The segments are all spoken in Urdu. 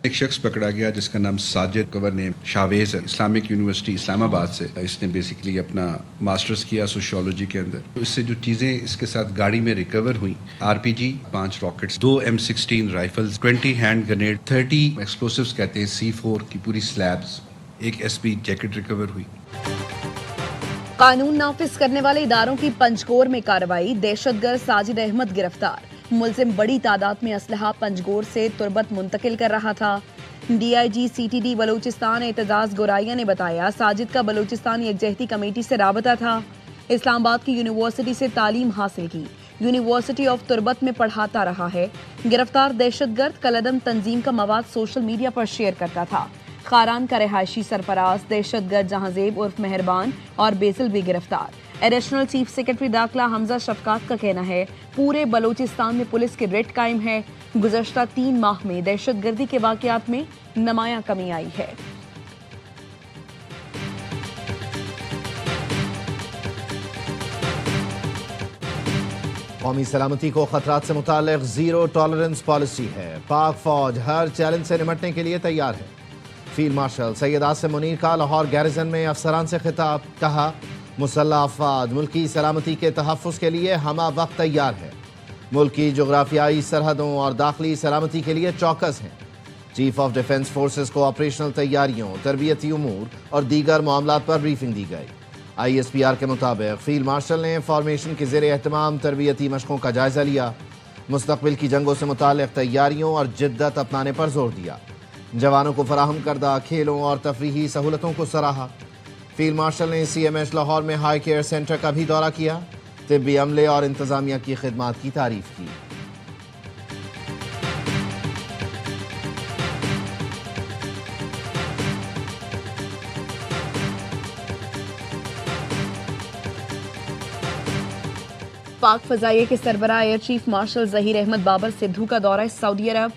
ایک شخص پکڑا گیا جس کا نام ساجد کور نیم شاویز ہے، اسلامک یونیورسٹی اسلام آباد سے. اس نے بیسیکلی اپنا ماسٹرز کیا سوشیولوجی کے اندر. اس سے جو چیزیں اس کے ساتھ گاڑی میں ریکور ہوئی، RPG 5 rockets, 2 M16 rifles, 20 hand grenade, 30 ایکسپلوسیوز کہتے ہیں C4 کی پوری سلیبز، ایک SP جیکٹ ریکور ہوئی. قانون نافذ کرنے والے اداروں کی پنجگور میں کارروائی، دہشت گرد ساجد احمد گرفتار. ملزم بڑی تعداد میں اسلحہ پنجگور سے تربت منتقل کر رہا تھا. DIG CTD بلوچستان اعتزاز گورائیا نے بتایا ساجد کا بلوچستان یکجہتی کمیٹی سے رابطہ تھا. اسلام آباد کی یونیورسٹی سے تعلیم حاصل کی، یونیورسٹی آف تربت میں پڑھاتا رہا ہے. گرفتار دہشت گرد کالعدم تنظیم کا مواد سوشل میڈیا پر شیئر کرتا تھا. خاران کا رہائشی سرفراز دہشت گرد جہاں زیب عرف مہربان اور بیسل بھی گرفتار. ایڈیشنل چیف سیکرٹری داخلہ حمزہ شفقات کا کہنا ہے پورے بلوچستان میں پولیس کی ریڈ قائم ہے. گزشتہ 3 ماہ میں دہشت گردی کے واقعات میں نمایاں کمی آئی ہے. قومی سلامتی کو خطرات سے متعلق زیرو ٹالرنس پالیسی ہے. پاک فوج ہر چیلنج سے نمٹنے کے لیے تیار ہے. فیلڈ مارشل سید عاصم منیر کا لاہور گیریزن میں افسران سے خطاب، کہا مسلح افواج ملکی سلامتی کے تحفظ کے لیے ہمہ وقت تیار ہے. ملک کی جغرافیائی سرحدوں اور داخلی سلامتی کے لیے چوکس ہیں. چیف آف ڈیفنس فورسز کو آپریشنل تیاریوں، تربیتی امور اور دیگر معاملات پر بریفنگ دی گئی. ISPR کے مطابق فیلڈ مارشل نے فارمیشن کے زیر اہتمام تربیتی مشقوں کا جائزہ لیا، مستقبل کی جنگوں سے متعلق تیاریوں اور جدت اپنانے پر زور دیا. جوانوں کو فراہم کردہ کھیلوں اور تفریحی سہولتوں کو سراہا. فیلڈ مارشل نے CMH لاہور میں ہائی کیئر سینٹر کا بھی دورہ کیا، طبی عملے اور انتظامیہ کی خدمات کی تعریف کی. پاک فضائیہ کے سربراہ air chief marshal Zaheer Ahmed Babar Sidhu کا دورہ سعودی عرب.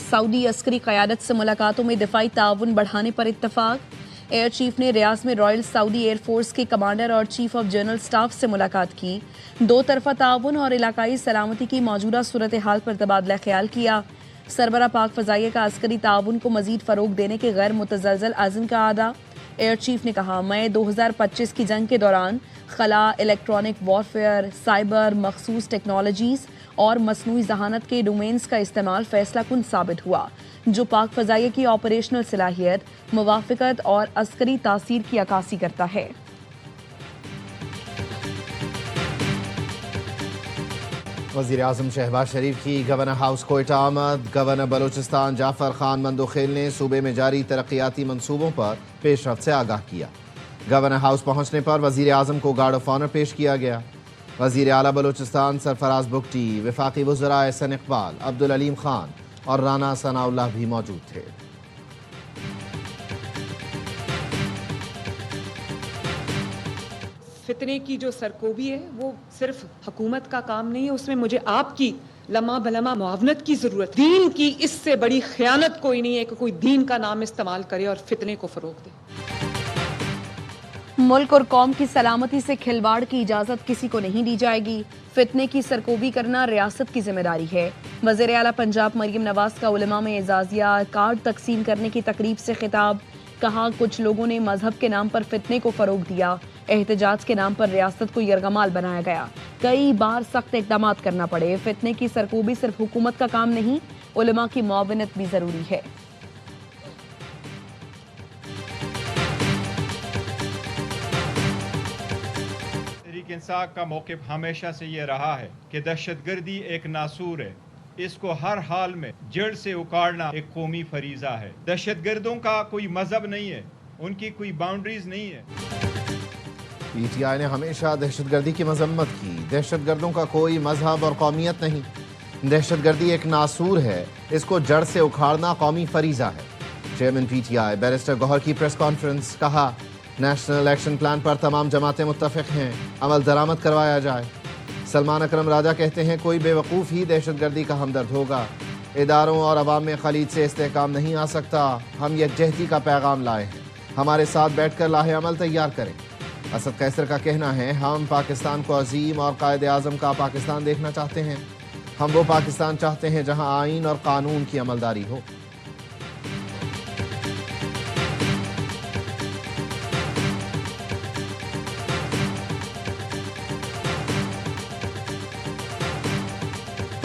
سعودی عسکری قیادت سے ملاقاتوں میں دفاعی تعاون بڑھانے پر اتفاق. ایئر چیف نے ریاض میں رائل سعودی ایئر فورس کے کمانڈر اور چیف آف جنرل سٹاف سے ملاقات کی. 2 طرفہ تعاون اور علاقائی سلامتی کی موجودہ صورتحال پر تبادلہ خیال کیا. سربراہ پاک فضائیہ کا عسکری تعاون کو مزید فروغ دینے کے غیر متزلزل عزم کا اعادہ. ایئر چیف نے کہا مئی 2025 کی جنگ کے دوران خلا، الیکٹرانک وارفیئر، سائبر، مخصوص ٹیکنالوجیز اور مصنوعی ذہانت کے ڈومینز کا استعمال فیصلہ کن ثابت ہوا، جو پاک فضائیہ کی آپریشنل صلاحیت، موافقت اور عسکری تاثیر کی عکاسی کرتا ہے. وزیر اعظم شہباز شریف کی گورنر ہاؤس کوئٹہ آمد. گورنر بلوچستان جعفر خان مندوخیل نے صوبے میں جاری ترقیاتی منصوبوں پر پیش رفت سے آگاہ کیا. گورنر ہاؤس پہنچنے پر وزیر اعظم کو گارڈ آف آنر پیش کیا گیا. وزیر اعلیٰ بلوچستان سرفراز بگٹی، وفاقی وزراء احسن اقبال، عبدالعلیم خان اور رانا ثناء اللہ بھی موجود تھے. فتنے کی جو سرکوبی ہے وہ صرف حکومت کا کام نہیں ہے، اس میں مجھے آپ کی لمحہ بلمحہ معاونت کی ضرورت. دین کی اس سے بڑی خیانت کوئی نہیں ہے کہ کوئی دین کا نام استعمال کرے اور فتنے کو فروغ دے. ملک اور قوم کی سلامتی سے کھلواڑ کی اجازت کسی کو نہیں دی جائے گی. فتنے کی سرکوبی کرنا ریاست کی ذمہ داری ہے. وزیر اعلیٰ پنجاب مریم نواز کا علماء میں اعزازیہ کارڈ تقسیم کرنے کی تقریب سے خطاب. کہا کچھ لوگوں نے مذہب کے نام پر فتنے کو فروغ دیا، احتجاج کے نام پر ریاست کو یرغمال بنایا گیا، کئی بار سخت اقدامات کرنا پڑے. فتنے کی سرکوبی صرف حکومت کا کام نہیں، علماء کی معاونت بھی ضروری ہے. تحریک انصاف کا موقف ہمیشہ سے یہ رہا ہے کہ دہشت گردی ایک ناسور ہے، اس کو ہر حال میں جڑ سے اکاڑنا ایک قومی فریضہ ہے. دہشت گردوں کا کوئی مذہب نہیں ہے، ان کی کوئی باؤنڈریز نہیں ہے. PTI نے ہمیشہ دہشت گردی کی مذمت کی. دہشت گردوں کا کوئی مذہب اور قومیت نہیں، دہشت گردی ایک ناسور ہے، اس کو جڑ سے اکھاڑنا قومی فریضہ ہے. چیئرمین PTI بیرسٹر گوہر کی پریس کانفرنس. کہا نیشنل ایکشن پلان پر تمام جماعتیں متفق ہیں، عمل درآمد کروایا جائے. سلمان اکرم راجہ کہتے ہیں کوئی بیوقوف ہی دہشت گردی کا ہمدرد ہوگا. اداروں اور عوام میں خلید سے استحکام نہیں آ سکتا. ہم یکجہتی کا پیغام لائے ہیں، ہمارے ساتھ بیٹھ کر لاہ عمل تیار کریں. اسد قیصر کا کہنا ہے ہم پاکستان کو عظیم اور قائد اعظم کا پاکستان دیکھنا چاہتے ہیں. ہم وہ پاکستان چاہتے ہیں جہاں آئین اور قانون کی عملداری ہو.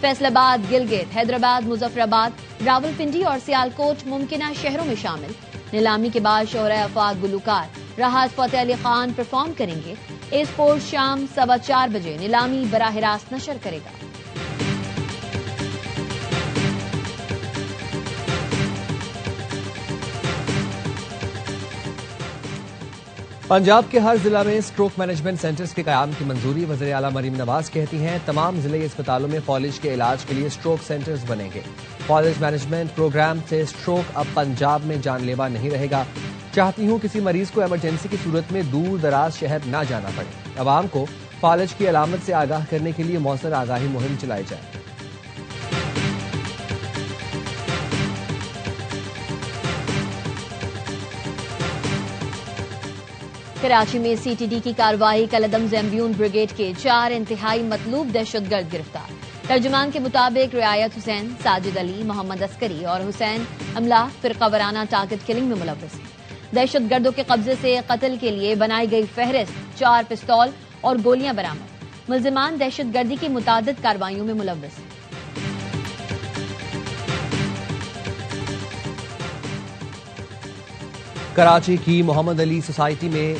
فیصل آباد، گلگت، حیدرآباد، مظفر آباد، راولپنڈی اور سیالکوٹ ممکنہ شہروں میں شامل۔ نیلامی کے بعد شہرۂ آفاق گلوکار راحت فتح علی خان پرفارم کریں گے۔ اسپورٹ شام 4:15 بجے نیلامی براہ راست نشر کرے گا۔ پنجاب کے ہر ضلع میں اسٹروک مینجمنٹ سینٹرز کے قیام کی منظوری۔ وزیر اعلیٰ مریم نواز کہتی ہیں تمام ضلعی اسپتالوں میں فالج کے علاج کے لیے اسٹروک سینٹرز بنیں گے۔ فالج مینجمنٹ پروگرام سے اسٹروک اب پنجاب میں جان لیوا نہیں رہے گا۔ چاہتی ہوں کسی مریض کو ایمرجنسی کی صورت میں دور دراز شہر نہ جانا پڑے۔ عوام کو فالج کی علامت سے آگاہ کرنے کے لیے مؤثر آگاہی مہم چلائی جائے۔ کراچی میں سی ٹی ڈی کی کارروائی کالعدم زیمبیون بریگیڈ کے 4 انتہائی مطلوب دہشت گرد گرفتار۔ ترجمان کے مطابق رعایت حسین، ساجد علی، محمد عسکری اور حسین املاک فرقہ وارانہ ٹارگٹ کلنگ میں ملوث ہیں۔ دہشت گردوں کے قبضے سے قتل کے لیے بنائی گئی فہرست، 4 پستول اور گولیاں برآمد۔ ملزمان دہشت گردی کی متعدد کارروائیوں میں ملوث ہیں۔ کراچی کی محمد علی سوسائٹی میں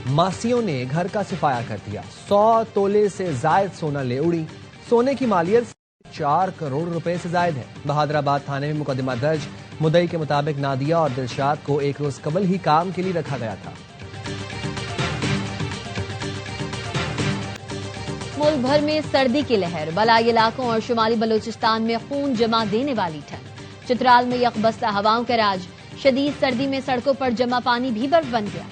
ماسیوں نے گھر کا صفایا کر دیا۔ 100 تولے سے زائد سونا لے اڑی۔ سونے کی مالیت 4 کروڑ روپے سے زائد ہے۔ بہادر آباد تھانے میں مقدمہ درج۔ مدعی کے مطابق نادیہ اور دلشاد کو ایک روز قبل ہی کام کے لیے رکھا گیا تھا۔ ملک بھر میں سردی کی لہر، بالائی علاقوں اور شمالی بلوچستان میں خون جمع دینے والی ٹھنڈ۔ چترال میں یکبستہ ہواؤں کا راج، شدید سردی میں سڑکوں پر جمع پانی بھی برف بن گیا۔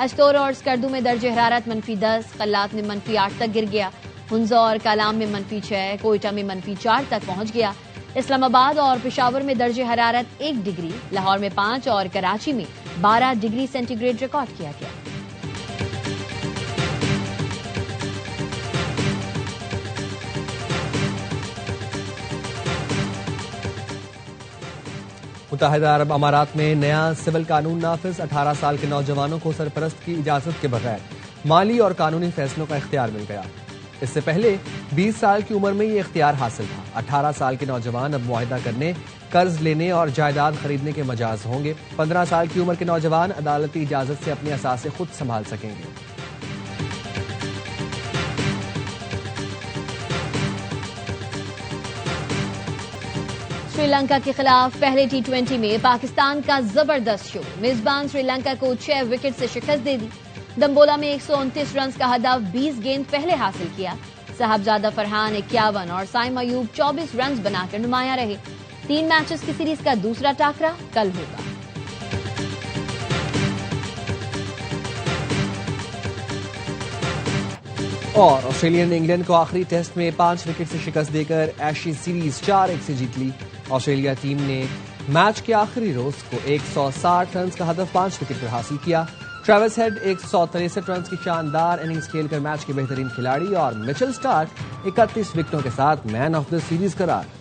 استور اور اسکردو میں درجہ حرارت -10، قلات میں -8 تک گر گیا۔ ہنزا اور کالام میں -6، کوئٹہ میں -4 تک پہنچ گیا۔ اسلام آباد اور پشاور میں درجہ حرارت 1 ڈگری، لاہور میں 5 اور کراچی میں 12 ڈگری سینٹی گریڈ ریکارڈ کیا گیا۔ متحدہ عرب امارات میں نیا سول قانون نافذ۔ 18 سال کے نوجوانوں کو سرپرست کی اجازت کے بغیر مالی اور قانونی فیصلوں کا اختیار مل گیا۔ اس سے پہلے 20 سال کی عمر میں یہ اختیار حاصل تھا۔ 18 سال کے نوجوان اب معاہدہ کرنے، قرض لینے اور جائیداد خریدنے کے مجاز ہوں گے۔ 15 سال کی عمر کے نوجوان عدالتی اجازت سے اپنے اثاثے خود سنبھال سکیں گے۔ سری لنکا کے خلاف پہلے T20 میں پاکستان کا زبردست شو، میزبان سری لنکا کو 6 وکٹ سے شکست دے دی۔ دمبولا میں 129 رنز کا ہدف 20 گیند پہلے حاصل کیا۔ صاحبزادہ فرحان 51 اور سائم ایوب 24 رنز بنا کر نمایاں رہے۔ 3 میچز کی سیریز کا دوسرا ٹاکرا کل ہوگا۔ اور آسٹریلیا نے انگلینڈ کو آخری ٹیسٹ میں 5 وکٹ سے شکست دے کر ایشیز سیریز 4-1 سے جیت لی۔ آسٹریلیا ٹیم نے میچ کے آخری روز کو 160 رنز کا ہدف 5 وکٹ پر حاصل کیا۔ ٹریوس ہیڈ 163 رنز کی شاندار اننگز کھیل کر میچ کے بہترین کھلاڑی اور مچل سٹارک 31 وکٹوں کے ساتھ مین آف دا سیریز قرار۔